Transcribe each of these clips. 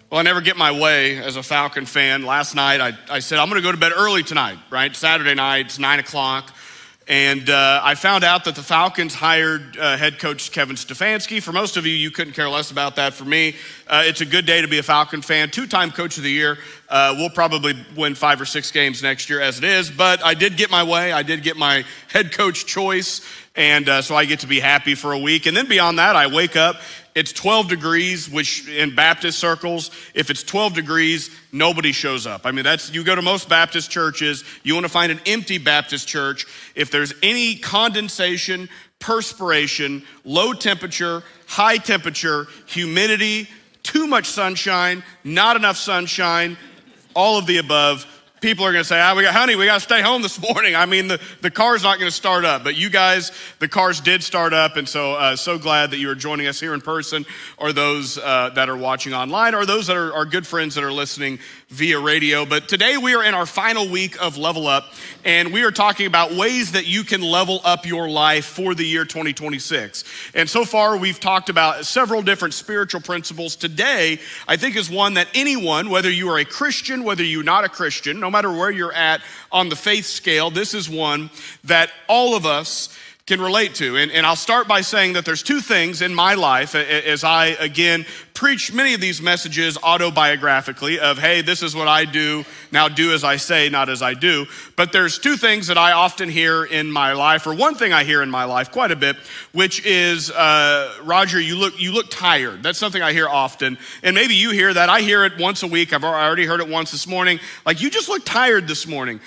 Well, I never get my way as a Falcon fan. Last night, I said, I'm going to go to bed early tonight, right? Saturday night, it's 9 o'clock. And I found out that the Falcons hired head coach Kevin Stefanski. For most of you, you couldn't care less about that. For me, it's a good day to be a Falcon fan. Two-time coach of the year. We'll probably win 5 or 6 games next year as it is. But I did get my way. I did get my head coach choice. And so I get to be happy for a week. And then beyond that, I wake up. It's 12 degrees, which in Baptist circles, if it's 12 degrees, nobody shows up. I mean, you go to most Baptist churches, you want to find an empty Baptist church. If there's any condensation, perspiration, low temperature, high temperature, humidity, too much sunshine, not enough sunshine, all of the above, people are going to say, honey, we got to stay home this morning. I mean, the car's not going to start up. But you guys, the cars did start up. And so glad that you are joining us here in person, or those that are watching online, or those that are good friends that are listening via radio. But today we are in our final week of Level Up. And we are talking about ways that you can level up your life for the year 2026. And so far we've talked about several different spiritual principles. Today, I think, is one that anyone, whether you are a Christian, whether you're not a Christian, no matter where you're at on the faith scale, this is one that all of us can relate to. And I'll start by saying that there's 2 things in my life as I, again, preach many of these messages autobiographically of, hey, this is what I do, now do as I say, not as I do. But there's 2 things that I often hear in my life, or one thing I hear in my life quite a bit, which is, Roger, you look tired. That's something I hear often. And maybe you hear that. I hear it once a week. I already heard it once this morning. Like, you just look tired this morning,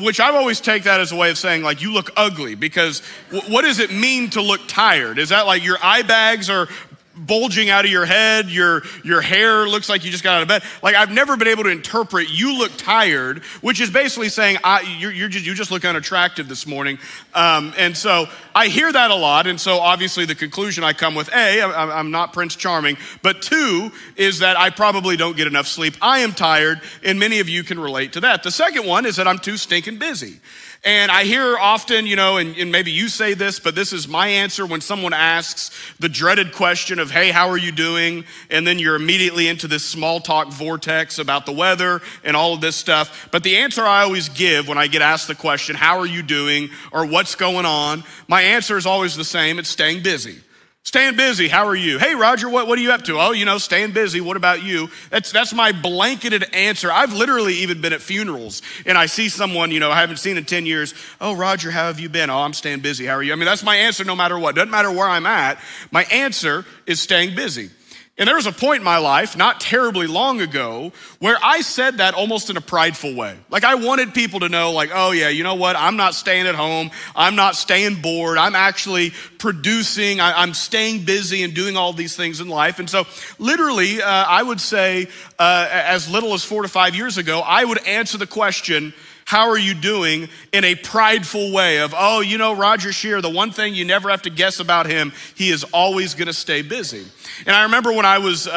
which I've always take that as a way of saying, like, you look ugly, because what does it mean to look tired? Is that like your eye bags are bulging out of your head, your hair looks like you just got out of bed? Like, I've never been able to interpret you look tired, which is basically saying you just look unattractive this morning. And so I hear that a lot. And so obviously the conclusion I come with, A, I'm not Prince Charming, but 2 is that I probably don't get enough sleep. I am tired, and many of you can relate to that. The second one is that I'm too stinking busy. And I hear often, and maybe you say this, but this is my answer when someone asks the dreaded question of, hey, how are you doing? And then you're immediately into this small talk vortex about the weather and all of this stuff. But the answer I always give when I get asked the question, how are you doing? Or what's going on? My answer is always the same. It's staying busy. Staying busy. How are you? Hey, Roger, what are you up to? Oh, staying busy. What about you? That's my blanketed answer. I've literally even been at funerals and I see someone, I haven't seen in 10 years. Oh, Roger, how have you been? Oh, I'm staying busy. How are you? I mean, that's my answer no matter what. Doesn't matter where I'm at. My answer is staying busy. And there was a point in my life, not terribly long ago, where I said that almost in a prideful way. Like, I wanted people to know, like, oh yeah, you know what? I'm not staying at home. I'm not staying bored. I'm actually producing. I'm staying busy and doing all these things in life. And so literally, I would say as little as 4 to 5 years ago, I would answer the question, how are you doing, in a prideful way of, oh, Roger Shear, the one thing you never have to guess about him, he is always going to stay busy. And I remember when I was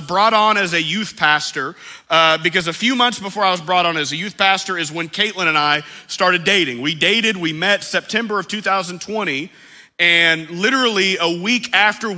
brought on as a youth pastor, because a few months before I was brought on as a youth pastor is when Caitlin and I started dating. We met September of 2020, and literally a week after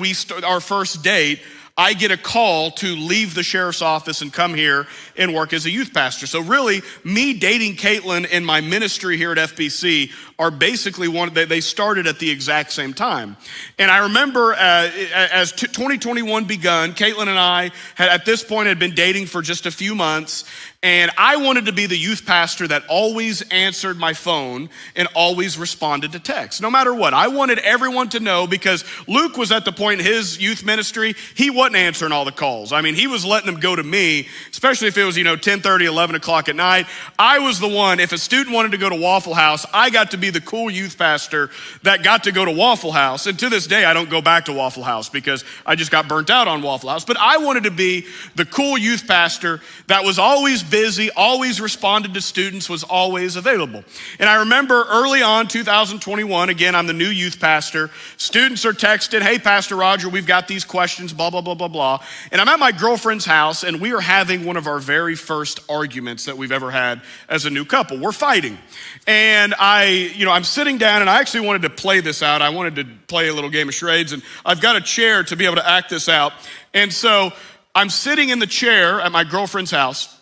our first date, I get a call to leave the sheriff's office and come here and work as a youth pastor. So really, me dating Caitlin and my ministry here at FBC are basically they started at the exact same time. And I remember as 2021 begun, Caitlin and I at this point had been dating for just a few months. And I wanted to be the youth pastor that always answered my phone and always responded to texts, no matter what. I wanted everyone to know, because Luke was at the point in his youth ministry, he wasn't answering all the calls. I mean, he was letting them go to me, especially if it was, 10:30, 11 o'clock at night. I was the one, if a student wanted to go to Waffle House, I got to be the cool youth pastor that got to go to Waffle House. And to this day, I don't go back to Waffle House because I just got burnt out on Waffle House. But I wanted to be the cool youth pastor that was always busy, always responded to students, was always available. And I remember early on, 2021, again, I'm the new youth pastor. Students are texting, hey, Pastor Roger, we've got these questions, blah, blah, blah, blah, blah. And I'm at my girlfriend's house, and we are having one of our very first arguments that we've ever had as a new couple. We're fighting. And I'm sitting down, and I actually wanted to play this out. I wanted to play a little game of charades, and I've got a chair to be able to act this out. And so I'm sitting in the chair at my girlfriend's house,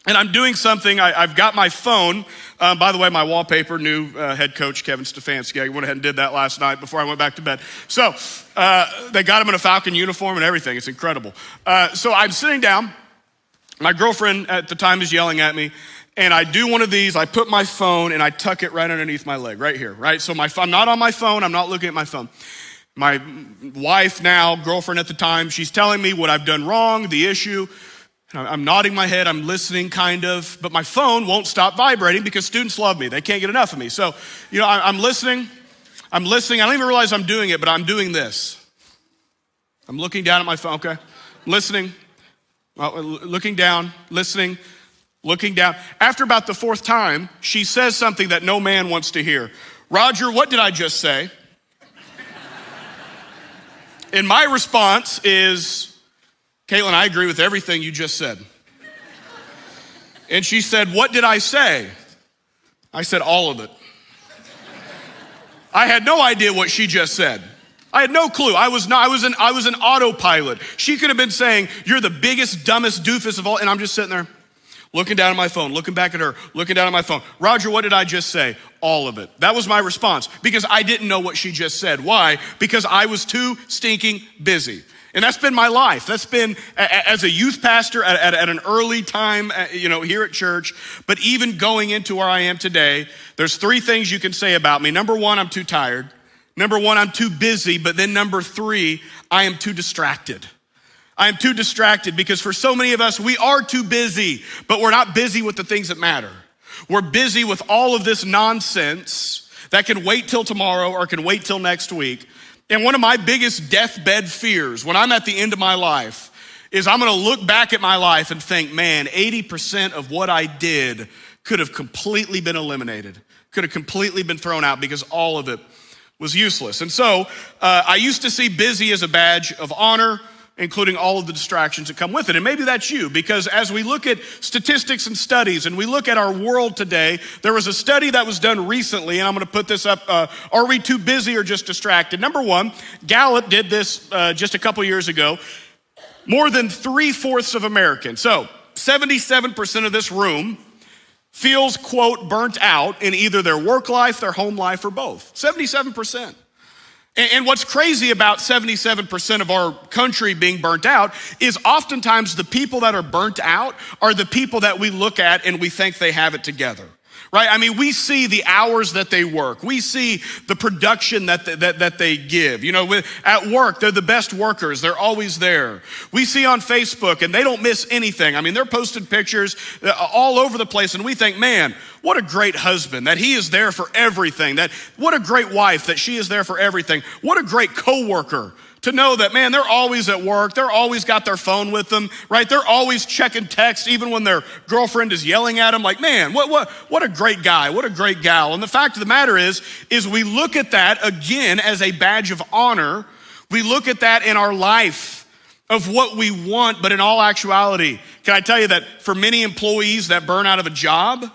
and I'm doing something. I've got my phone. By the way, my wallpaper, new head coach Kevin Stefanski. I went ahead and did that last night before I went back to bed. So they got him in a Falcon uniform and everything. It's incredible. So I'm sitting down. My girlfriend at the time is yelling at me, and I do one of these. I put my phone and I tuck it right underneath my leg, right here, right? So I'm not on my phone. I'm not looking at my phone. My wife now, girlfriend at the time, she's telling me what I've done wrong, the issue. I'm nodding my head, I'm listening kind of, but my phone won't stop vibrating because students love me. They can't get enough of me. So, I'm listening. I don't even realize I'm doing it, but I'm doing this. I'm looking down at my phone, okay? Listening, looking down, listening, looking down. After about the fourth time, she says something that no man wants to hear. Roger, what did I just say? And my response is, Caitlin, I agree with everything you just said. And she said, what did I say? I said, all of it. I had no idea what she just said. I had no clue. I was an autopilot. She could have been saying, you're the biggest, dumbest doofus of all. And I'm just sitting there looking down at my phone, looking back at her, looking down at my phone. Roger, what did I just say? All of it. That was my response because I didn't know what she just said. Why? Because I was too stinking busy. And that's been my life. That's been as a youth pastor at an early time, here at church. But even going into where I am today, there's three things you can say about me. Number one, I'm too tired. Number one, I'm too busy. But then number three, I am too distracted. I am too distracted because for so many of us, we are too busy, but we're not busy with the things that matter. We're busy with all of this nonsense that can wait till tomorrow or can wait till next week. And one of my biggest deathbed fears when I'm at the end of my life is I'm gonna look back at my life and think, man, 80% of what I did could have completely been eliminated, could have completely been thrown out because all of it was useless. And so I used to see busy as a badge of honor, including all of the distractions that come with it. And maybe that's you, because as we look at statistics and studies and we look at our world today, there was a study that was done recently, and I'm gonna put this up, are we too busy or just distracted? Number one, Gallup did this just a couple years ago. More than 3/4 of Americans, so 77% of this room feels, quote, burnt out in either their work life, their home life, or both. 77%. And what's crazy about 77% of our country being burnt out is oftentimes the people that are burnt out are the people that we look at and we think they have it together, right? I mean, we see the hours that they work. We see the production that they give. At work, they're the best workers. They're always there. We see on Facebook and they don't miss anything. I mean, they're posting pictures all over the place and we think, man, what a great husband, that he is there for everything. What a great wife, that she is there for everything. What a great coworker to know that, man, they're always at work. They're always got their phone with them, right? They're always checking texts, even when their girlfriend is yelling at them. Like, man, what a great guy, what a great gal. And the fact of the matter is we look at that again as a badge of honor. We look at that in our life of what we want, but in all actuality, can I tell you that for many employees that burn out of a job,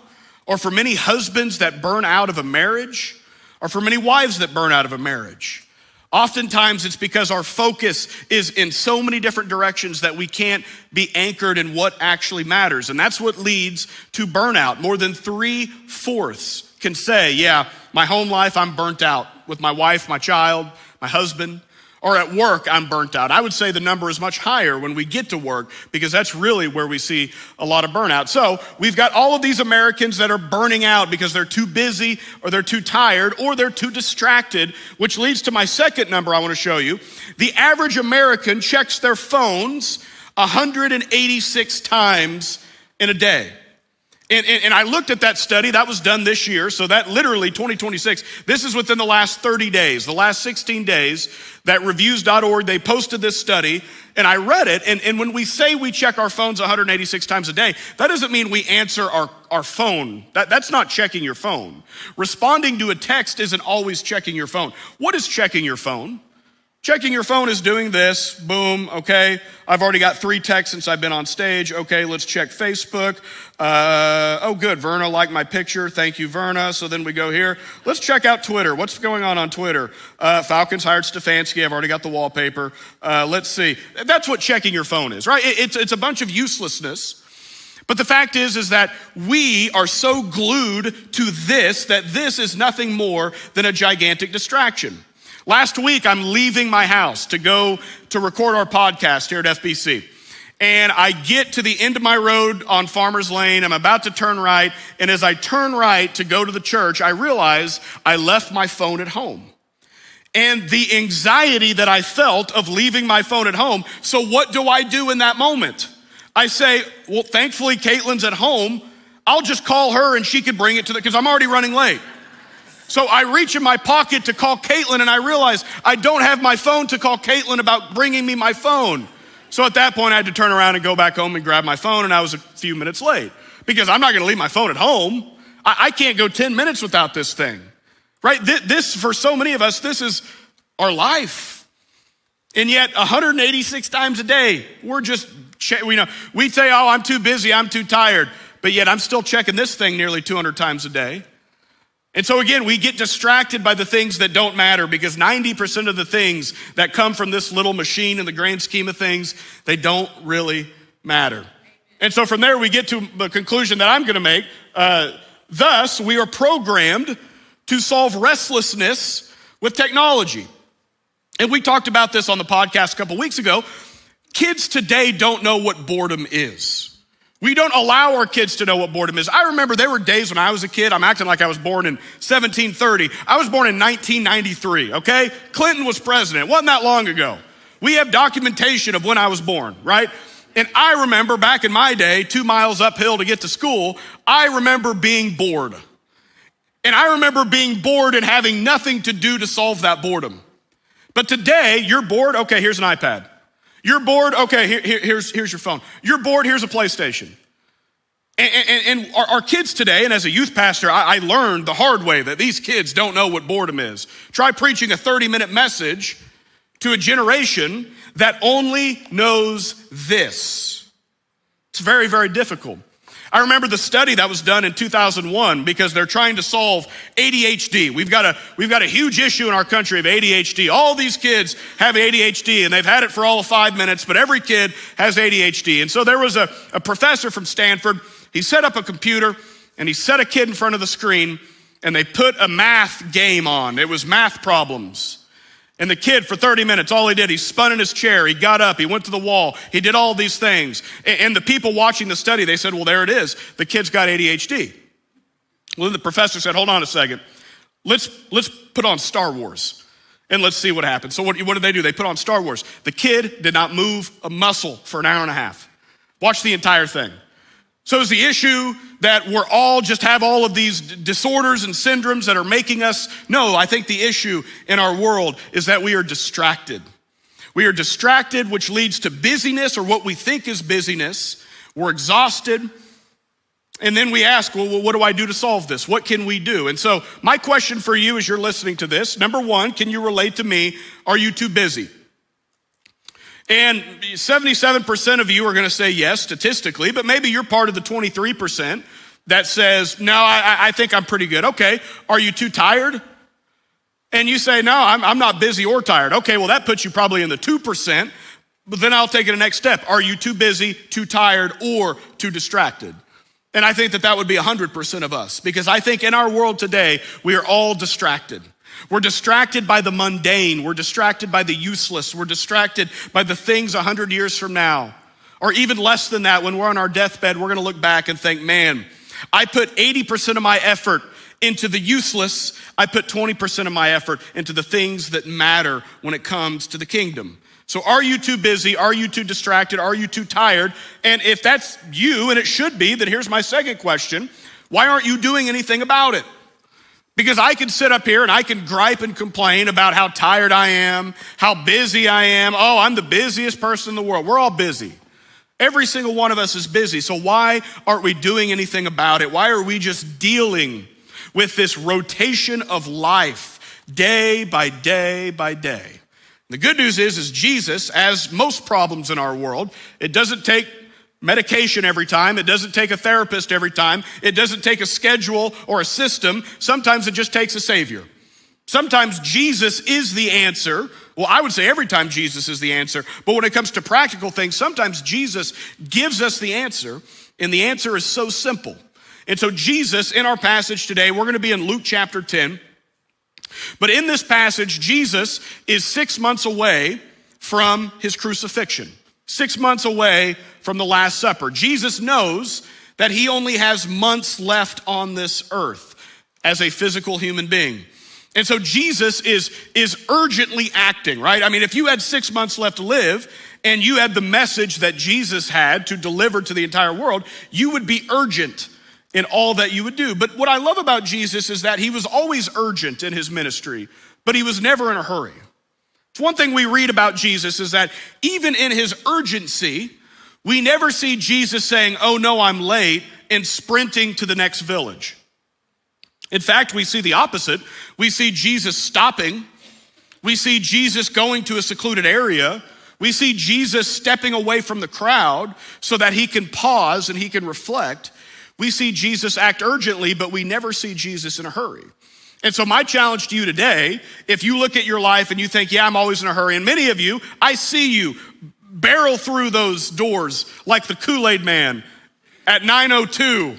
or for many husbands that burn out of a marriage, or for many wives that burn out of a marriage, oftentimes it's because our focus is in so many different directions that we can't be anchored in what actually matters. And that's what leads to burnout. More than 3/4 can say, yeah, my home life, I'm burnt out with my wife, my child, my husband. Or at work, I'm burnt out. I would say the number is much higher when we get to work because that's really where we see a lot of burnout. So we've got all of these Americans that are burning out because they're too busy or they're too tired or they're too distracted, which leads to my second number I want to show you. The average American checks their phones 186 times in a day. And I looked at that study, that was done this year, so that literally 2026, this is within the last 30 days, the last 16 days that reviews.org, they posted this study, and I read it, and when we say we check our phones 186 times a day, that doesn't mean we answer our phone. That's not checking your phone. Responding to a text isn't always checking your phone. What is checking your phone? Checking your phone is doing this, boom, okay. I've already got 3 texts since I've been on stage. Okay, let's check Facebook. Oh good, Verna liked my picture. Thank you, Verna. So then we go here. Let's check out Twitter. What's going on Twitter? Falcons hired Stefanski. I've already got the wallpaper. Let's see. That's what checking your phone is, right? It's a bunch of uselessness. But the fact is that we are so glued to this that this is nothing more than a gigantic distraction. Last week, I'm leaving my house to go to record our podcast here at FBC. And I get to the end of my road on Farmers Lane. I'm about to turn right. And as I turn right to go to the church, I realize I left my phone at home. And the anxiety that I felt of leaving my phone at home. So what do I do in that moment? I say, well, thankfully, Caitlin's at home. I'll just call her and she can bring it to because I'm already running late. So I reach in my pocket to call Caitlin and I realize I don't have my phone to call Caitlin about bringing me my phone. So at that point I had to turn around and go back home and grab my phone, and I was a few minutes late because I'm not gonna leave my phone at home. I can't go 10 minutes without this thing, right? This, for so many of us, this is our life. And yet 186 times a day, we're just, we say, oh, I'm too busy, I'm too tired. But yet I'm still checking this thing nearly 200 times a day. And so again, we get distracted by the things that don't matter because 90% of the things that come from this little machine in the grand scheme of things, they don't really matter. And so from there, we get to the conclusion that I'm gonna make. Thus, we are programmed to solve restlessness with technology. And we talked about this on the podcast a couple weeks ago. Kids today don't know what boredom is. We don't allow our kids to know what boredom is. I remember there were days when I was a kid, I'm acting like I was born in 1730. I was born in 1993, okay? Clinton was president. It wasn't that long ago. We have documentation of when I was born, right? And I remember back in my day, 2 miles uphill to get to school, I remember being bored. And I remember being bored and having nothing to do to solve that boredom. But today, you're bored, okay, here's an iPad. You're bored, okay, here's your phone. You're bored, here's a PlayStation. And our kids today, and as a youth pastor, I learned the hard way that these kids don't know what boredom is. Try preaching a 30-minute message to a generation that only knows this. It's very, very difficult. I remember the study that was done in 2001 because they're trying to solve ADHD. We've got a huge issue in our country of ADHD. All these kids have ADHD and they've had it for all of 5 minutes, but every kid has ADHD. And so there was a professor from Stanford. He set up a computer and he set a kid in front of the screen and they put a math game on. It was math problems. And the kid, for 30 minutes, all he did, he spun in his chair, he got up, he went to the wall, he did all these things. And the people watching the study, they said, well, there it is. The kid's got ADHD. Well, then the professor said, hold on a second. Let's put on Star Wars and let's see what happens. So what did they do? They put on Star Wars. The kid did not move a muscle for an hour and a half. Watch the entire thing. So is the issue that we're all just have all of these disorders and syndromes that are making us? No, I think the issue in our world is that we are distracted. We are distracted, which leads to busyness or what we think is busyness. We're exhausted. And then we ask, well, what do I do to solve this? What can we do? And so my question for you as you're listening to this, number one, can you relate to me? Are you too busy? And 77% of you are going to say yes, statistically, but maybe you're part of the 23% that says, no, I think I'm pretty good. Okay, are you too tired? And you say, no, I'm not busy or tired. Okay, well, that puts you probably in the 2%, but then I'll take it a next step. Are you too busy, too tired, or too distracted? And I think that would be 100% of us, because I think in our world today, we are all distracted. We're distracted by the mundane. We're distracted by the useless. We're distracted by the things 100 years from now. Or even less than that, when we're on our deathbed, we're gonna look back and think, man, I put 80% of my effort into the useless. I put 20% of my effort into the things that matter when it comes to the kingdom. So are you too busy? Are you too distracted? Are you too tired? And if that's you, and it should be, then here's my second question. Why aren't you doing anything about it? Because I can sit up here and I can gripe and complain about how tired I am, how busy I am. Oh, I'm the busiest person in the world. We're all busy. Every single one of us is busy. So why aren't we doing anything about it? Why are we just dealing with this rotation of life day by day by day? The good news is Jesus, as most problems in our world, it doesn't take medication every time. It doesn't take a therapist every time. It doesn't take a schedule or a system. Sometimes it just takes a savior. Sometimes Jesus is the answer. Well, I would say every time Jesus is the answer. But when it comes to practical things, sometimes Jesus gives us the answer, and the answer is so simple. And so Jesus, in our passage today, we're going to be in Luke chapter 10. But in this passage, Jesus is 6 months away from his crucifixion, 6 months away from the Last Supper. Jesus knows that he only has months left on this earth as a physical human being. And so Jesus is urgently acting, right? I mean, if you had 6 months left to live and you had the message that Jesus had to deliver to the entire world, you would be urgent in all that you would do. But what I love about Jesus is that he was always urgent in his ministry, but he was never in a hurry. It's one thing we read about Jesus is that even in his urgency, we never see Jesus saying, "Oh no, I'm late," and sprinting to the next village. In fact, we see the opposite. We see Jesus stopping. We see Jesus going to a secluded area. We see Jesus stepping away from the crowd so that he can pause and he can reflect. We see Jesus act urgently, but we never see Jesus in a hurry. And so my challenge to you today, if you look at your life and you think, yeah, I'm always in a hurry, and many of you, I see you barrel through those doors like the Kool-Aid man at 9:02,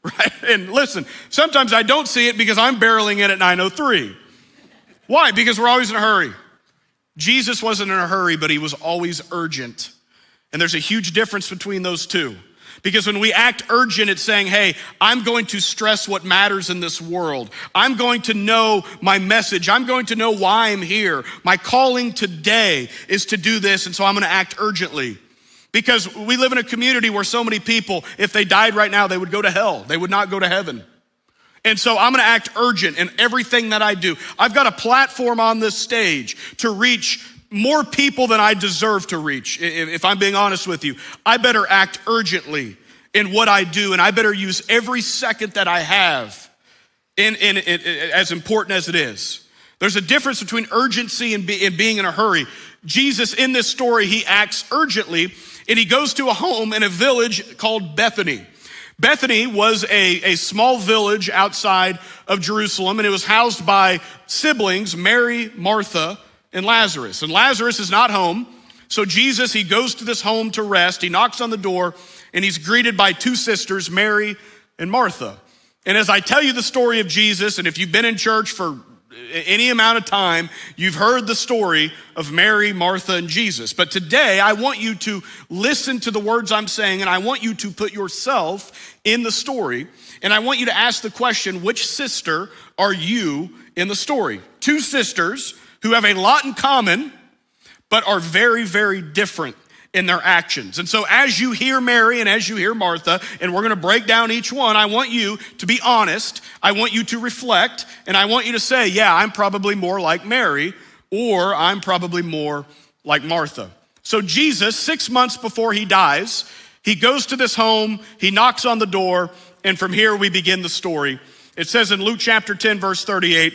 right? And listen, sometimes I don't see it because I'm barreling in at 9:03. Why? Because we're always in a hurry. Jesus wasn't in a hurry, but he was always urgent. And there's a huge difference between those two. Because when we act urgent, it's saying, hey, I'm going to stress what matters in this world. I'm going to know my message. I'm going to know why I'm here. My calling today is to do this, and so I'm going to act urgently. Because we live in a community where so many people, if they died right now, they would go to hell. They would not go to heaven. And so I'm going to act urgent in everything that I do. I've got a platform on this stage to reach more people than I deserve to reach. If I'm being honest with you, I better act urgently in what I do, and I better use every second that I have in as important as it is. There's a difference between urgency and being in a hurry. Jesus, in this story, he acts urgently, and he goes to a home in a village called Bethany. Bethany was a small village outside of Jerusalem, and it was housed by siblings, Mary, Martha, and Lazarus. And Lazarus is not home. So Jesus, he goes to this home to rest. He knocks on the door and he's greeted by two sisters, Mary and Martha. And as I tell you the story of Jesus, and if you've been in church for any amount of time, you've heard the story of Mary, Martha, and Jesus. But today I want you to listen to the words I'm saying, and I want you to put yourself in the story. And I want you to ask the question, which sister are you in the story? Two sisters who have a lot in common, but are very, very different in their actions. And so as you hear Mary and as you hear Martha, and we're gonna break down each one, I want you to be honest, I want you to reflect, and I want you to say, yeah, I'm probably more like Mary, or I'm probably more like Martha. So Jesus, 6 months before he dies, he goes to this home, he knocks on the door, and from here we begin the story. It says in Luke chapter 10, verse 38,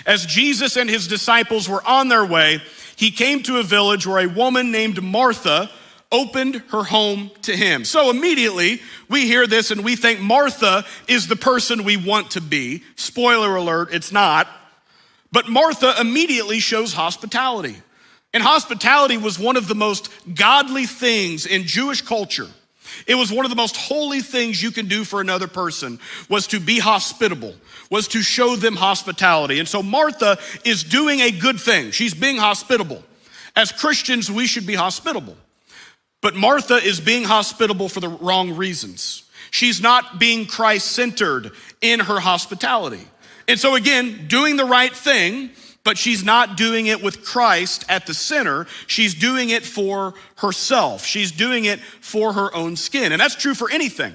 as Jesus and his disciples were on their way, he came to a village where a woman named Martha opened her home to him. So immediately we hear this and we think Martha is the person we want to be. Spoiler alert, it's not. But Martha immediately shows hospitality. And hospitality was one of the most godly things in Jewish culture. It was one of the most holy things you can do for another person, was to be hospitable, was to show them hospitality. And so Martha is doing a good thing. She's being hospitable. As Christians, we should be hospitable. But Martha is being hospitable for the wrong reasons. She's not being Christ-centered in her hospitality. And so again, doing the right thing, but she's not doing it with Christ at the center. She's doing it for herself. She's doing it for her own skin. And that's true for anything.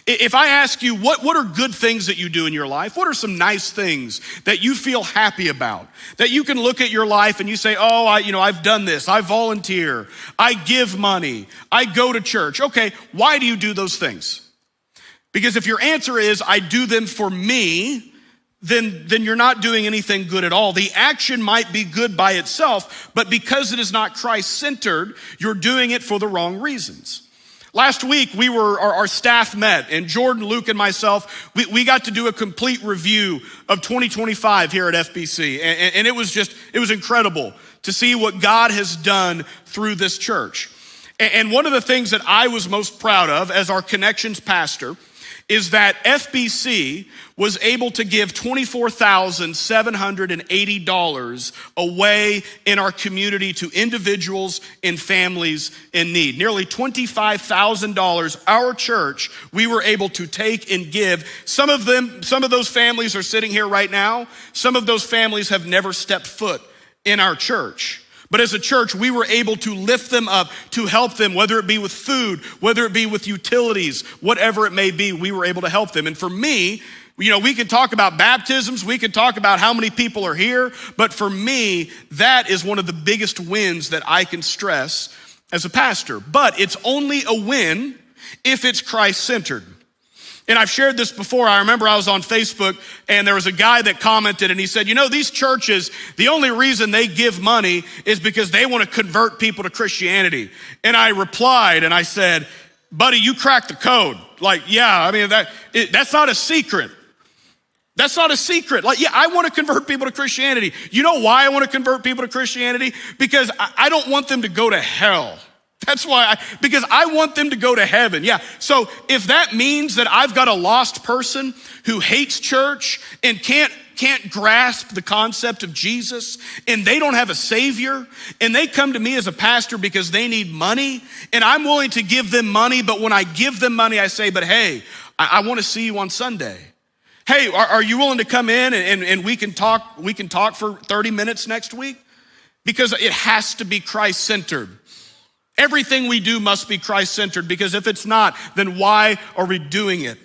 If I ask you, what are good things that you do in your life? What are some nice things that you feel happy about? That you can look at your life and you say, oh, I've done this. I volunteer. I give money. I go to church. Okay, why do you do those things? Because if your answer is, I do them for me, then you're not doing anything good at all. The action might be good by itself, but because it is not Christ-centered, you're doing it for the wrong reasons. Last week, our staff met, and Jordan, Luke, and myself, we got to do a complete review of 2025 here at FBC. And it was incredible to see what God has done through this church. And one of the things that I was most proud of as our Connections pastor is that FBC was able to give $24,780 away in our community to individuals and families in need. Nearly $25,000, our church, we were able to take and give. Some of those families are sitting here right now. Some of those families have never stepped foot in our church. But as a church, we were able to lift them up, to help them, whether it be with food, whether it be with utilities, whatever it may be, we were able to help them. And for me, we could talk about baptisms, we could talk about how many people are here, but for me, that is one of the biggest wins that I can stress as a pastor. But it's only a win if it's Christ-centered. And I've shared this before. I remember I was on Facebook and there was a guy that commented and he said, these churches, the only reason they give money is because they want to convert people to Christianity. And I replied and I said, buddy, you cracked the code. That's not a secret. That's not a secret. I want to convert people to Christianity. You know why I want to convert people to Christianity? Because I don't want them to go to hell. That's why, because I want them to go to heaven. Yeah. So if that means that I've got a lost person who hates church and can't grasp the concept of Jesus, and they don't have a savior, and they come to me as a pastor because they need money, and I'm willing to give them money, but when I give them money, I say, but hey, I want to see you on Sunday. Hey, are you willing to come in and we can talk for 30 minutes next week? Because it has to be Christ-centered. Everything we do must be Christ-centered, because if it's not, then why are we doing it?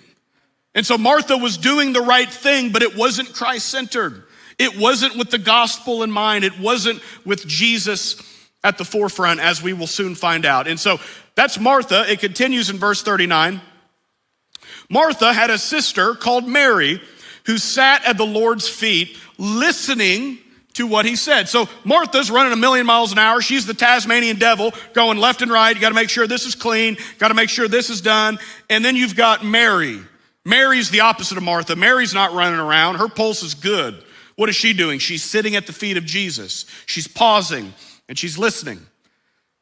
And so Martha was doing the right thing, but it wasn't Christ-centered. It wasn't with the gospel in mind. It wasn't with Jesus at the forefront, as we will soon find out. And so that's Martha. It continues in verse 39. Martha had a sister called Mary who sat at the Lord's feet listening to what he said. So Martha's running 1,000,000 miles an hour. She's the Tasmanian devil going left and right. You got to make sure this is clean. Got to make sure this is done. And then you've got Mary. Mary's the opposite of Martha. Mary's not running around. Her pulse is good. What is she doing? She's sitting at the feet of Jesus. She's pausing and she's listening.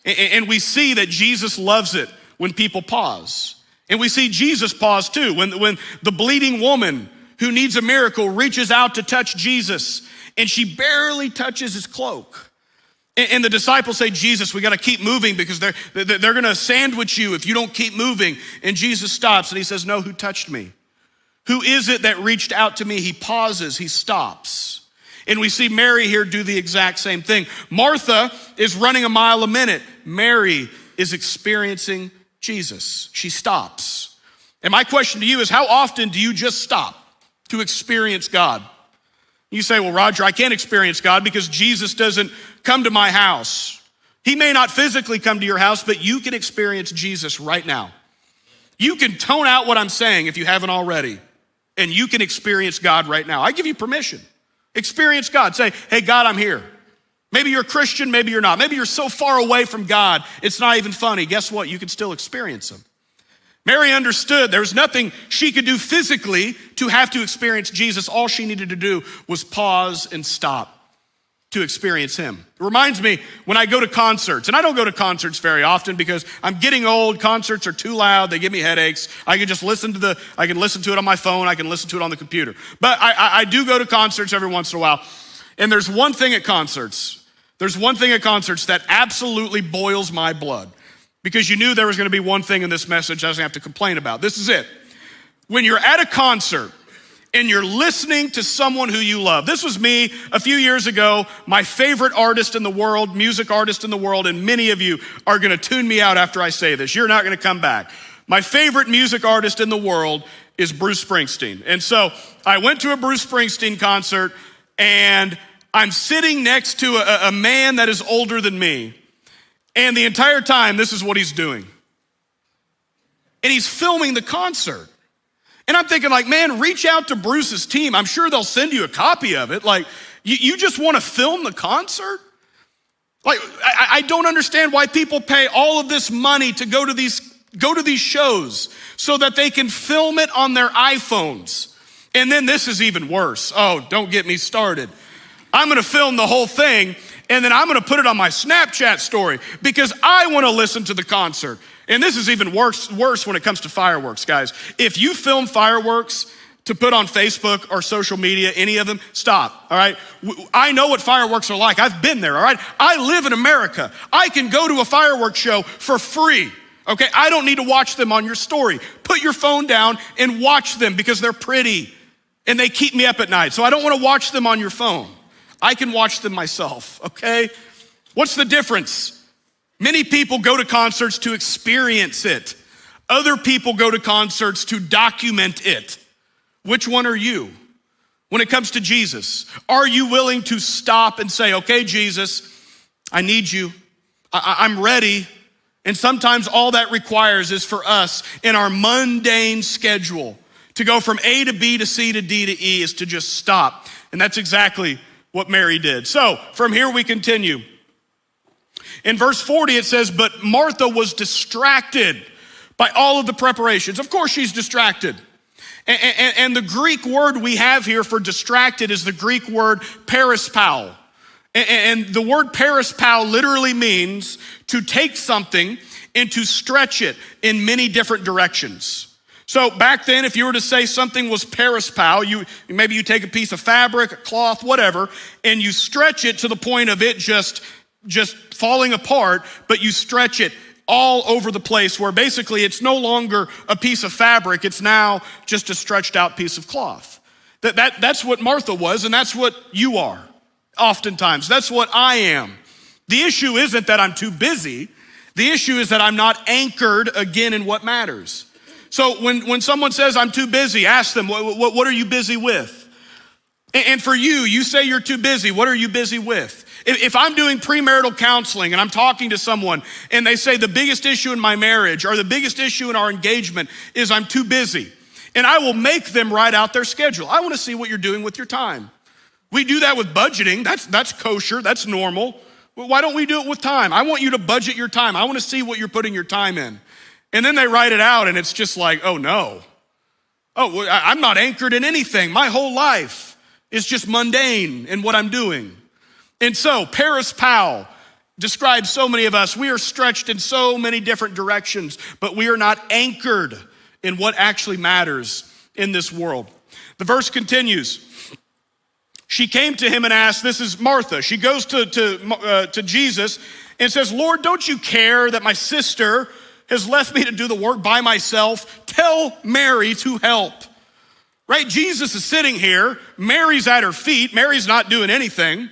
And we see that Jesus loves it when people pause. And we see Jesus pause too. When the bleeding woman who needs a miracle reaches out to touch Jesus, and she barely touches his cloak. And the disciples say, Jesus, we got to keep moving because they're going to sandwich you if you don't keep moving. And Jesus stops and he says, no, who touched me? Who is it that reached out to me? He pauses, he stops. And we see Mary here do the exact same thing. Martha is running a mile a minute. Mary is experiencing Jesus. She stops. And my question to you is, how often do you just stop to experience God? You say, well, Roger, I can't experience God because Jesus doesn't come to my house. He may not physically come to your house, but you can experience Jesus right now. You can tone out what I'm saying if you haven't already, and you can experience God right now. I give you permission. Experience God. Say, hey, God, I'm here. Maybe you're a Christian, maybe you're not. Maybe you're so far away from God, it's not even funny. Guess what? You can still experience him. Mary understood there was nothing she could do physically to have to experience Jesus. All she needed to do was pause and stop to experience him. It reminds me when I go to concerts, and I don't go to concerts very often because I'm getting old. Concerts are too loud. They give me headaches. I can just listen to it on my phone. I can listen to it on the computer. But I do go to concerts every once in a while. And there's one thing at concerts. There's one thing at concerts that absolutely boils my blood. Because you knew there was going to be one thing in this message I was going to have to complain about. This is it. When you're at a concert and you're listening to someone who you love. This was me a few years ago, my favorite artist in the world, music artist in the world, and many of you are going to tune me out after I say this. You're not going to come back. My favorite music artist in the world is Bruce Springsteen. And so I went to a Bruce Springsteen concert, and I'm sitting next to a man that is older than me. And the entire time, this is what he's doing. And he's filming the concert. And I'm thinking like, man, reach out to Bruce's team. I'm sure they'll send you a copy of it. Like, you just want to film the concert? Like, I don't understand why people pay all of this money to go to these shows so that they can film it on their iPhones. And then this is even worse. Oh, don't get me started. I'm gonna film the whole thing and then I'm gonna put it on my Snapchat story because I wanna listen to the concert. And this is even worse when it comes to fireworks, guys. If you film fireworks to put on Facebook or social media, any of them, stop, all right? I know what fireworks are like. I've been there, all right? I live in America. I can go to a fireworks show for free, okay? I don't need to watch them on your story. Put your phone down and watch them because they're pretty and they keep me up at night. So I don't want to watch them on your phone. I can watch them myself, okay? What's the difference? Many people go to concerts to experience it. Other people go to concerts to document it. Which one are you? When it comes to Jesus, are you willing to stop and say, okay, Jesus, I need you. I'm ready. And sometimes all that requires is for us in our mundane schedule to go from A to B to C to D to E is to just stop. And that's exactly what Mary did. So from here we continue. In verse 40 it says, but Martha was distracted by all of the preparations. Of course she's distracted. And the Greek word we have here for distracted is the Greek word perispao. And the word perispao literally means to take something and to stretch it in many different directions. So back then, if you were to say something was perispao, maybe you take a piece of fabric, a cloth, whatever, and you stretch it to the point of it just falling apart, but you stretch it all over the place where basically it's no longer a piece of fabric, it's now just a stretched out piece of cloth. That's what Martha was, and that's what you are oftentimes. That's what I am. The issue isn't that I'm too busy. The issue is that I'm not anchored again in what matters. So when someone says I'm too busy, ask them, what are you busy with? And for you say you're too busy. What are you busy with? If I'm doing premarital counseling and I'm talking to someone and they say the biggest issue in my marriage or the biggest issue in our engagement is I'm too busy, and I will make them write out their schedule. I want to see what you're doing with your time. We do that with budgeting. That's kosher. That's normal. Well, why don't we do it with time? I want you to budget your time. I want to see what you're putting your time in. And then they write it out and it's just like, oh no. Oh, I'm not anchored in anything. My whole life is just mundane in what I'm doing. And so perispao describes so many of us. We are stretched in so many different directions, but we are not anchored in what actually matters in this world. The verse continues. She came to him and asked, this is Martha. She goes to Jesus and says, Lord, don't you care that my sister has left me to do the work by myself? Tell Mary to help. Right? Jesus is sitting here. Mary's at her feet. Mary's not doing anything.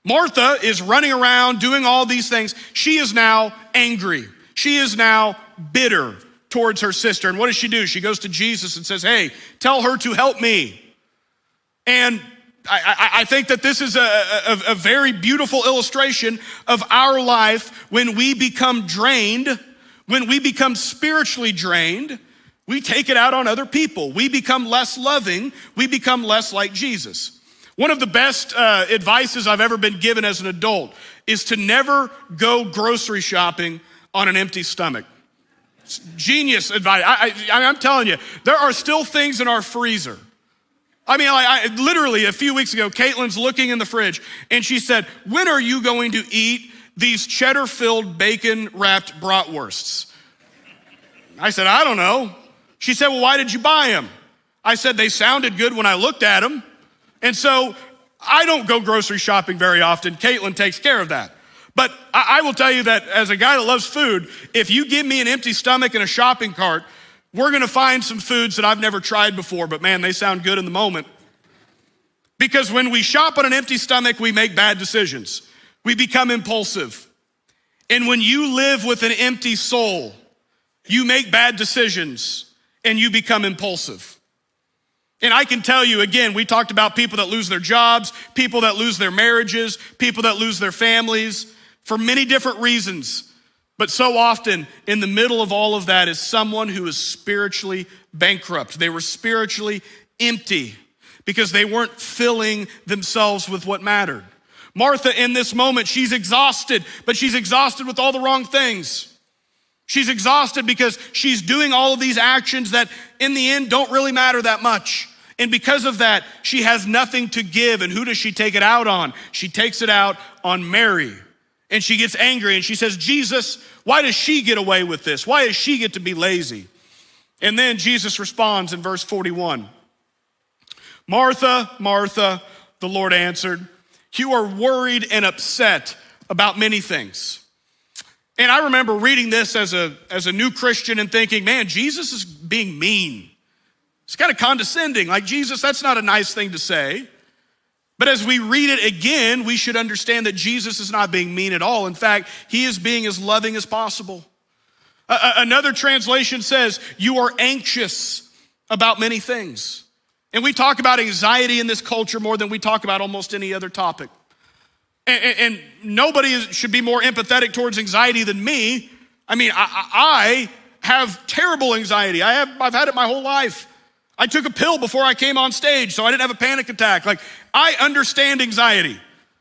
Martha is running around doing all these things. She is now angry. She is now bitter towards her sister. And what does she do? She goes to Jesus and says, hey, tell her to help me. And I think that this is a very beautiful illustration of our life when we become drained, when we become spiritually drained, we take it out on other people. We become less loving. We become less like Jesus. One of the best advices I've ever been given as an adult is to never go grocery shopping on an empty stomach. It's genius advice. I'm telling you, there are still things in our freezer. I mean, literally a few weeks ago, Caitlin's looking in the fridge and she said, when are you going to eat these cheddar-filled bacon-wrapped bratwursts? I said, I don't know. She said, well, why did you buy them? I said, they sounded good when I looked at them. And so I don't go grocery shopping very often. Caitlin takes care of that. But I will tell you that as a guy that loves food, if you give me an empty stomach and a shopping cart, we're gonna find some foods that I've never tried before, but man, they sound good in the moment. Because when we shop on an empty stomach, we make bad decisions. We become impulsive. And when you live with an empty soul, you make bad decisions and you become impulsive. And I can tell you, again, we talked about people that lose their jobs, people that lose their marriages, people that lose their families for many different reasons. But so often in the middle of all of that is someone who is spiritually bankrupt. They were spiritually empty because they weren't filling themselves with what mattered. Martha, in this moment, she's exhausted, but she's exhausted with all the wrong things. She's exhausted because she's doing all of these actions that in the end don't really matter that much. And because of that, she has nothing to give. And who does she take it out on? She takes it out on Mary. And she gets angry and she says, Jesus, why does she get away with this? Why does she get to be lazy? And then Jesus responds in verse 41. Martha, Martha, the Lord answered, you are worried and upset about many things. And I remember reading this as a new Christian and thinking, man, Jesus is being mean. It's kind of condescending. Like, Jesus, that's not a nice thing to say. But as we read it again, we should understand that Jesus is not being mean at all. In fact, he is being as loving as possible. Another translation says, you are anxious about many things. And we talk about anxiety in this culture more than we talk about almost any other topic. And nobody should be more empathetic towards anxiety than me. I mean, I have terrible anxiety. I've had it my whole life. I took a pill before I came on stage, so I didn't have a panic attack. Like, I understand anxiety.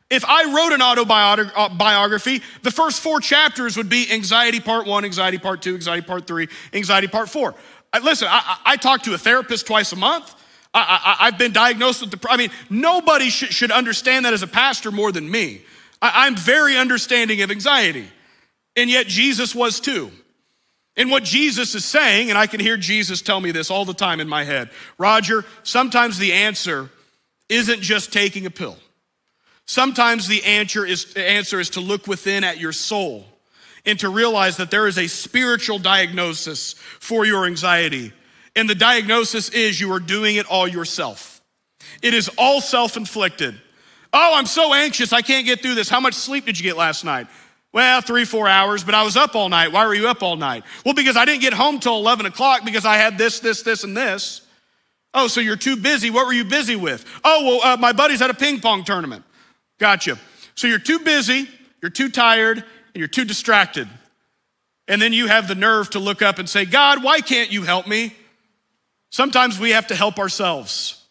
If I wrote an autobiography, the first 4 chapters would be anxiety part 1, anxiety part 2, anxiety part 3, anxiety part 4. Listen, I talk to a therapist twice a month. I've been diagnosed with nobody should understand that as a pastor more than me. I'm very understanding of anxiety, and yet Jesus was too. And what Jesus is saying, and I can hear Jesus tell me this all the time in my head, Roger, sometimes the answer isn't just taking a pill. Sometimes the answer is to look within at your soul and to realize that there is a spiritual diagnosis for your anxiety. And the diagnosis is you are doing it all yourself. It is all self-inflicted. Oh, I'm so anxious, I can't get through this. How much sleep did you get last night? Well, 3-4 hours, but I was up all night. Why were you up all night? Well, because I didn't get home till 11 o'clock because I had this, and this. Oh, so you're too busy. What were you busy with? Oh, well, my buddies had a ping pong tournament. Gotcha. So you're too busy, you're too tired, and you're too distracted. And then you have the nerve to look up and say, God, why can't you help me? Sometimes we have to help ourselves.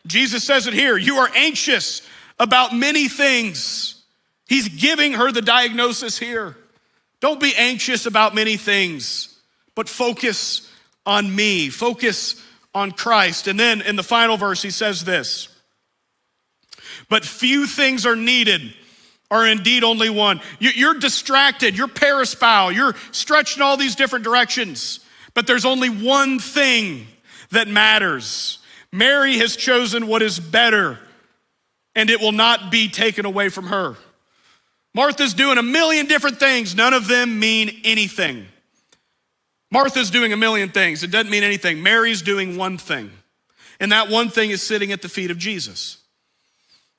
Jesus says it here, you are anxious about many things. He's giving her the diagnosis here. Don't be anxious about many things, but focus on me. Focus on Christ. And then in the final verse, he says this, but few things are needed, or indeed only one. You're distracted, you're paraspal, you're stretched in all these different directions, but there's only one thing that matters. Mary has chosen what is better, and it will not be taken away from her. Martha's doing a million different things. None of them mean anything. Martha's doing a million things. It doesn't mean anything. Mary's doing one thing. And that one thing is sitting at the feet of Jesus.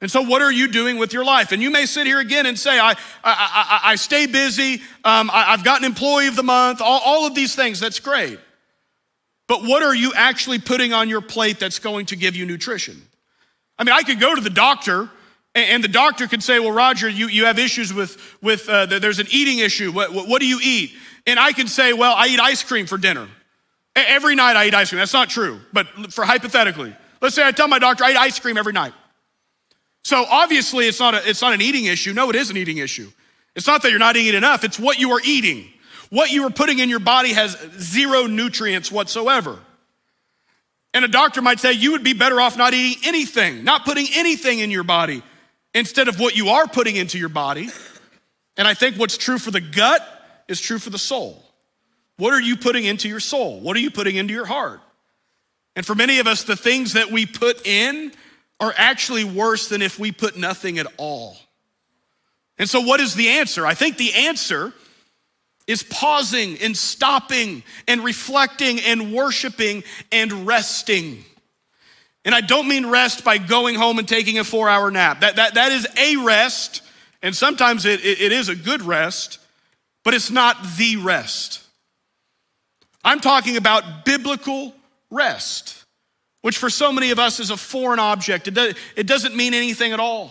And so what are you doing with your life? And you may sit here again and say, I stay busy. I've got an employee of the month. All of these things, that's great. But what are you actually putting on your plate that's going to give you nutrition? I mean, I could go to the doctor and the doctor could say, well, Roger, you have issues with there's an eating issue. What do you eat? And I can say, well, I eat ice cream for dinner. Every night I eat ice cream. That's not true, but for hypothetically, let's say I tell my doctor I eat ice cream every night. So obviously it's not an eating issue. No, it is an eating issue. It's not that you're not eating enough. It's what you are eating. What you are putting in your body has 0 nutrients whatsoever. And a doctor might say you would be better off not eating anything, not putting anything in your body, instead of what you are putting into your body. And I think what's true for the gut is true for the soul. What are you putting into your soul? What are you putting into your heart? And for many of us, the things that we put in are actually worse than if we put nothing at all. And so what is the answer? I think the answer is pausing and stopping and reflecting and worshiping and resting. And I don't mean rest by going home and taking a 4-hour nap. That is a rest, and sometimes it is a good rest, but it's not the rest. I'm talking about biblical rest, which for so many of us is a foreign object. It doesn't mean anything at all.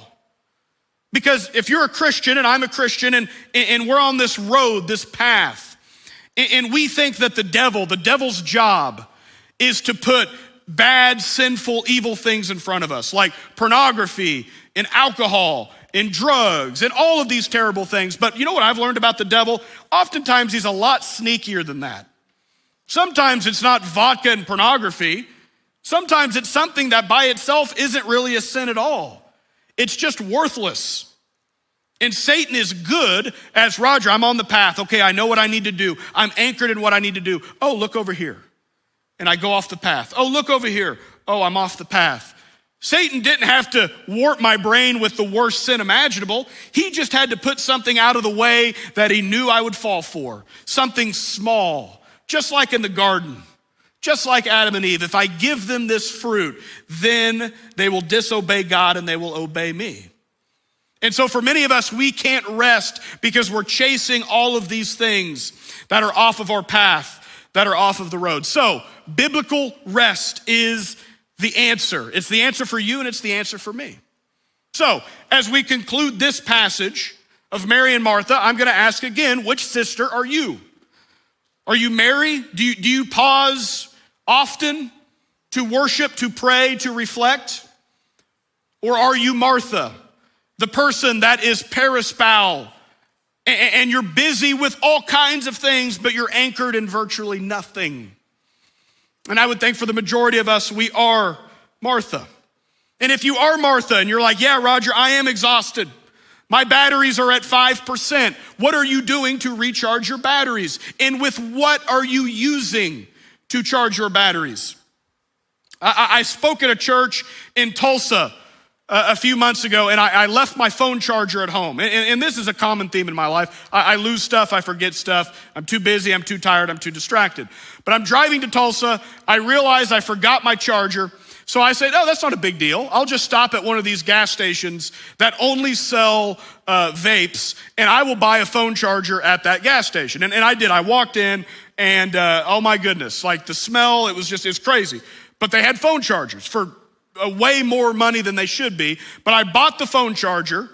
Because if you're a Christian and I'm a Christian and we're on this road, this path, and we think that the devil's job is to put bad, sinful, evil things in front of us, like pornography and alcohol and drugs and all of these terrible things. But you know what I've learned about the devil? Oftentimes he's a lot sneakier than that. Sometimes it's not vodka and pornography. Sometimes it's something that by itself isn't really a sin at all. It's just worthless. And Satan is good as, Roger, I'm on the path. Okay, I know what I need to do. I'm anchored in what I need to do. Oh, look over here. And I go off the path. Oh, look over here. Oh, I'm off the path. Satan didn't have to warp my brain with the worst sin imaginable. He just had to put something out of the way that he knew I would fall for. Something small, just like in the garden. Just like Adam and Eve, if I give them this fruit, then they will disobey God and they will obey me. And so for many of us, we can't rest because we're chasing all of these things that are off of our path, that are off of the road. So biblical rest is the answer. It's the answer for you and it's the answer for me. So as we conclude this passage of Mary and Martha, I'm gonna ask again, which sister are you? Are you Mary? Do you pause often to worship, to pray, to reflect? Or are you Martha, the person that is perispal, and you're busy with all kinds of things, but you're anchored in virtually nothing? And I would think for the majority of us, we are Martha. And if you are Martha and you're like, yeah, Roger, I am exhausted. My batteries are at 5%. What are you doing to recharge your batteries? And with what are you using to charge your batteries? I spoke at a church in Tulsa a few months ago, and I left my phone charger at home. And this is a common theme in my life. I lose stuff, I forget stuff. I'm too busy, I'm too tired, I'm too distracted. But I'm driving to Tulsa, I realized I forgot my charger. So I said, oh, that's not a big deal. I'll just stop at one of these gas stations that only sell vapes, and I will buy a phone charger at that gas station. And I did. I walked in, and oh my goodness, like the smell, it's crazy. But they had phone chargers for way more money than they should be. But I bought the phone charger,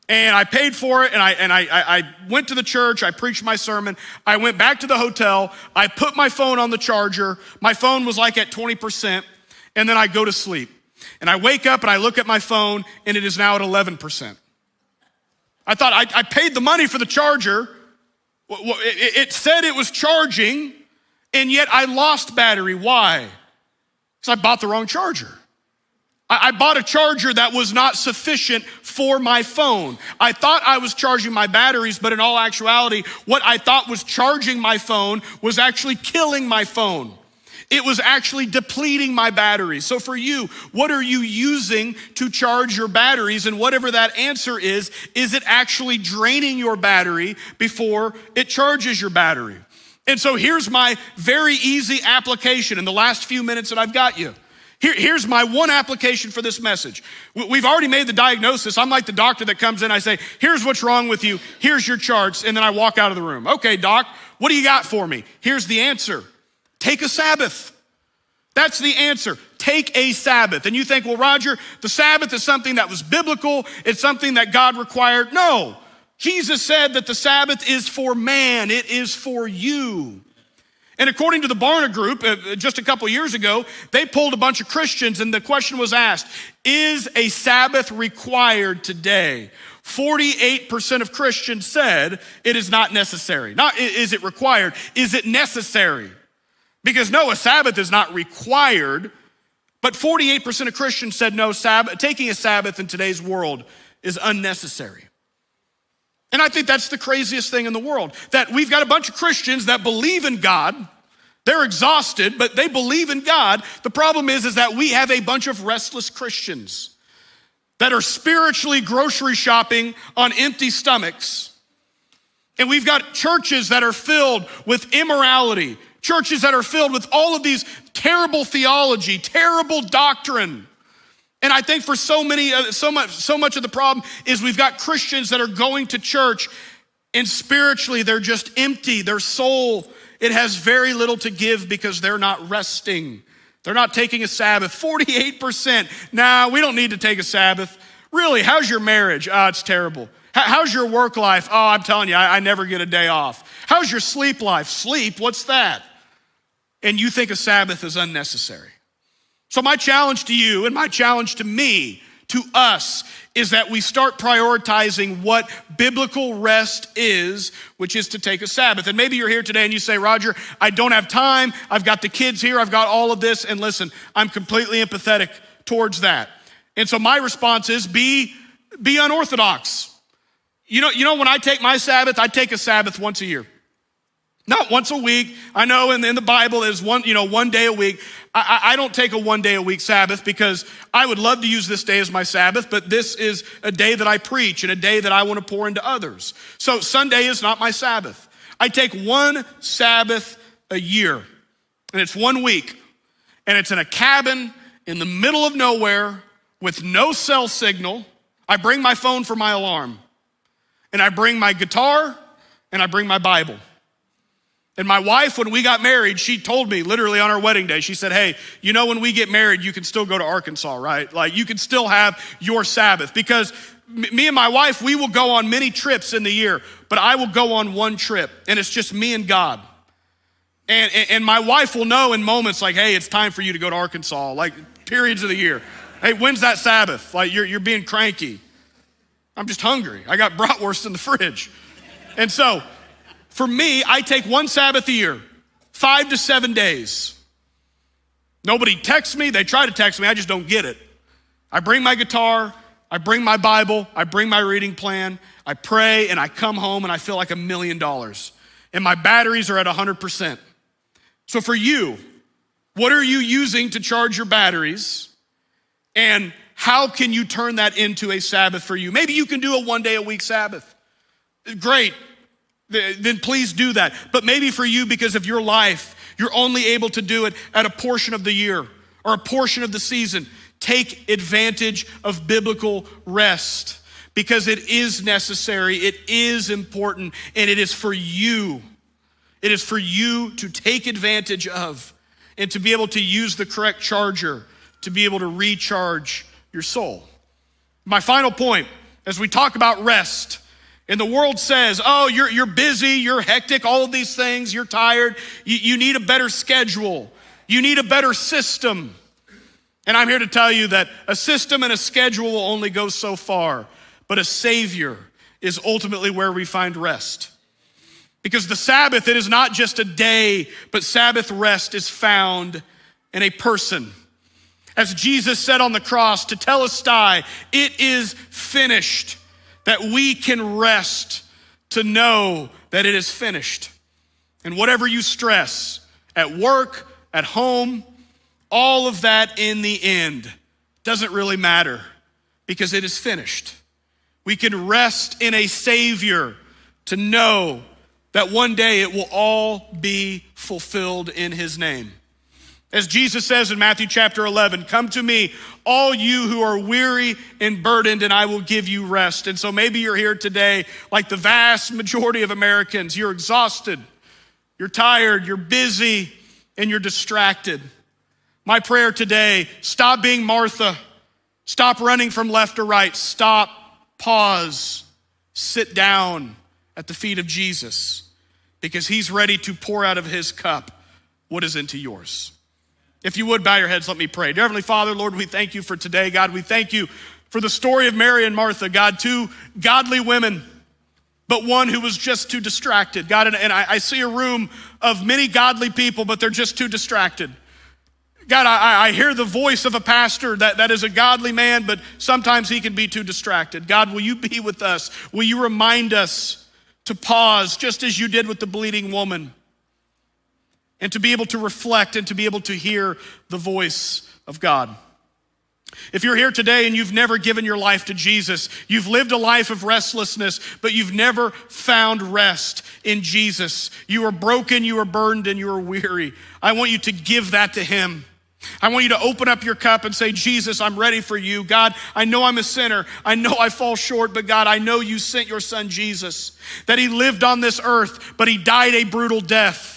and I paid for it, and I went to the church, I preached my sermon, I went back to the hotel, I put my phone on the charger, my phone was like at 20%, and then I go to sleep. And I wake up and I look at my phone and it is now at 11%. I thought I paid the money for the charger. It said it was charging, and yet I lost battery. Why? Because I bought the wrong charger. I bought a charger that was not sufficient for my phone. I thought I was charging my batteries, but in all actuality, what I thought was charging my phone was actually killing my phone. It was actually depleting my batteries. So for you, what are you using to charge your batteries? And whatever that answer is it actually draining your battery before it charges your battery? And so here's my very easy application in the last few minutes that I've got you. Here's my one application for this message. We've already made the diagnosis. I'm like the doctor that comes in, I say, here's what's wrong with you, here's your charts, and then I walk out of the room. Okay, doc, what do you got for me? Here's the answer. Take a Sabbath. That's the answer. Take a Sabbath. And you think, well, Roger, the Sabbath is something that was biblical. It's something that God required. No, Jesus said that the Sabbath is for man. It is for you. And according to the Barna Group, just a couple years ago, they polled a bunch of Christians and the question was asked, is a Sabbath required today? 48% of Christians said it is not necessary. Not is it required, is it necessary? Because no, a Sabbath is not required, but 48% of Christians said no, taking a Sabbath in today's world is unnecessary. And I think that's the craziest thing in the world, that we've got a bunch of Christians that believe in God. They're exhausted, but they believe in God. The problem is that we have a bunch of restless Christians that are spiritually grocery shopping on empty stomachs. And we've got churches that are filled with immorality, churches that are filled with all of these terrible theology, terrible doctrine. And I think for so much of the problem is we've got Christians that are going to church and spiritually they're just empty. Their soul, it has very little to give because they're not resting. They're not taking a Sabbath. 48%, nah, we don't need to take a Sabbath. Really, how's your marriage? Oh, it's terrible. How's your work life? Oh, I'm telling you, I never get a day off. How's your sleep life? Sleep, what's that? And you think a Sabbath is unnecessary. So my challenge to you and my challenge to me, to us, is that we start prioritizing what biblical rest is, which is to take a Sabbath. And maybe you're here today and you say, Roger, I don't have time. I've got the kids here. I've got all of this. And listen, I'm completely empathetic towards that. And so my response is be unorthodox. You know, when I take my Sabbath, I take a Sabbath once a year. Not once a week. I know in the Bible is one day a week. I don't take a 1 day a week Sabbath because I would love to use this day as my Sabbath, but this is a day that I preach and a day that I want to pour into others. So Sunday is not my Sabbath. I take one Sabbath a year, and it's 1 week, and it's in a cabin in the middle of nowhere with no cell signal. I bring my phone for my alarm, and I bring my guitar, and I bring my Bible. And my wife, when we got married, she told me literally on our wedding day, she said, hey, you know, when we get married, you can still go to Arkansas, right? Like you can still have your Sabbath, because me and my wife, we will go on many trips in the year, but I will go on one trip and it's just me and God. And my wife will know in moments like, hey, it's time for you to go to Arkansas, like periods of the year. Hey, when's that Sabbath? Like you're being cranky. I'm just hungry. I got bratwurst in the fridge. And so, for me, I take one Sabbath a year, 5 to 7 days. Nobody texts me. They try to text me. I just don't get it. I bring my guitar. I bring my Bible. I bring my reading plan. I pray, and I come home, and I feel like $1 million. And my batteries are at 100%. So for you, what are you using to charge your batteries? And how can you turn that into a Sabbath for you? Maybe you can do a 1 day a week Sabbath. Great. Then please do that. But maybe for you, because of your life, you're only able to do it at a portion of the year or a portion of the season. Take advantage of biblical rest because it is necessary, it is important, and it is for you. It is for you to take advantage of and to be able to use the correct charger to be able to recharge your soul. My final point, as we talk about rest, and the world says, oh, you're busy, you're hectic, all of these things, you're tired. You need a better schedule. You need a better system. And I'm here to tell you that a system and a schedule will only go so far, but a Savior is ultimately where we find rest. Because the Sabbath, it is not just a day, but Sabbath rest is found in a person. As Jesus said on the cross, tetelestai, it is finished. That we can rest to know that it is finished. And whatever you stress at work, at home, all of that in the end doesn't really matter because it is finished. We can rest in a Savior to know that one day it will all be fulfilled in his name. As Jesus says in Matthew chapter 11, come to me, all you who are weary and burdened, and I will give you rest. And so maybe you're here today, like the vast majority of Americans, you're exhausted, you're tired, you're busy, and you're distracted. My prayer today, stop being Martha. Stop running from left or right. Stop, pause, sit down at the feet of Jesus because he's ready to pour out of his cup what is into yours. If you would, bow your heads, let me pray. Dear Heavenly Father, Lord, we thank you for today. God, we thank you for the story of Mary and Martha. God, two godly women, but one who was just too distracted. God, and I see a room of many godly people, but they're just too distracted. God, I hear the voice of a pastor that is a godly man, but sometimes he can be too distracted. God, will you be with us? Will you remind us to pause, just as you did with the bleeding woman? And to be able to reflect and to be able to hear the voice of God. If you're here today and you've never given your life to Jesus, you've lived a life of restlessness, but you've never found rest in Jesus. You are broken, you are burdened, and you are weary. I want you to give that to him. I want you to open up your cup and say, Jesus, I'm ready for you. God, I know I'm a sinner. I know I fall short, but God, I know you sent your son Jesus, that he lived on this earth, but he died a brutal death.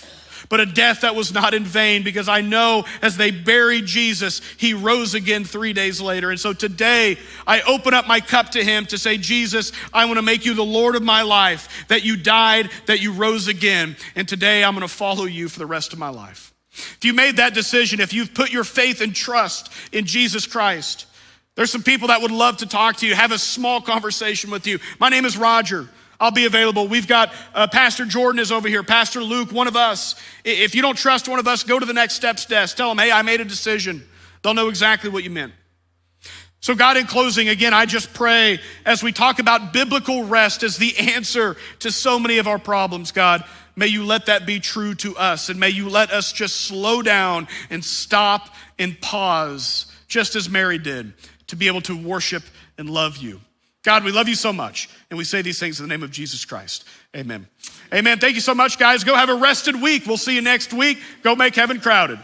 but a death that was not in vain, because I know as they buried Jesus, he rose again 3 days later. And so today I open up my cup to him to say, Jesus, I want to make you the Lord of my life, that you died, that you rose again. And today I'm going to follow you for the rest of my life. If you made that decision, if you've put your faith and trust in Jesus Christ, there's some people that would love to talk to you, have a small conversation with you. My name is Roger. I'll be available. We've got Pastor Jordan is over here, Pastor Luke, one of us. If you don't trust one of us, go to the Next Steps desk. Tell them, hey, I made a decision. They'll know exactly what you meant. So God, in closing, again, I just pray as we talk about biblical rest as the answer to so many of our problems, God, may you let that be true to us, and may you let us just slow down and stop and pause, just as Mary did, to be able to worship and love you. God, we love you so much, and we say these things in the name of Jesus Christ. Amen. Amen. Thank you so much, guys. Go have a rested week. We'll see you next week. Go make heaven crowded.